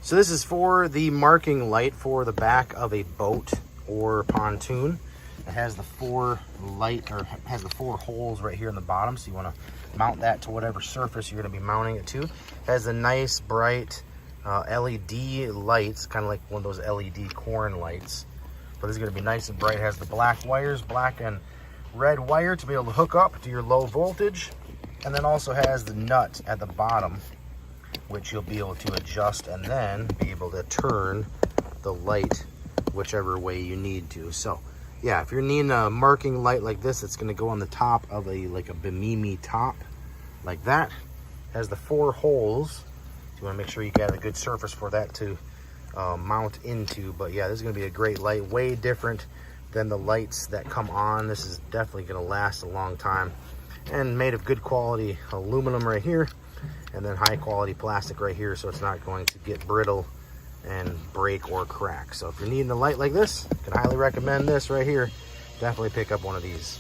So this is for the marking light for the back of a boat or pontoon. It has the four holes right here in the bottom, so you want to mount that to whatever surface you're going to be mounting it to. It has a nice bright LED lights, kind of like one of those LED corn lights, but it's going to be nice and bright. It has the black wires, black and red wire to be able to hook up to your low voltage, and then also has the nut at the bottom, which you'll be able to adjust and then be able to turn the light whichever way you need to. So yeah, if you're needing a marking light like this, it's going to go on the top of like a Bimini top like that. It has the four holes. You want to make sure you got a good surface for that to mount into. But yeah, this is going to be a great light, way different than the lights that come on. This is definitely going to last a long time, and made of good quality aluminum right here, and then high quality plastic right here, so it's not going to get brittle and break or crack. So if you're needing a light like this, I can highly recommend this right here. Definitely pick up one of these.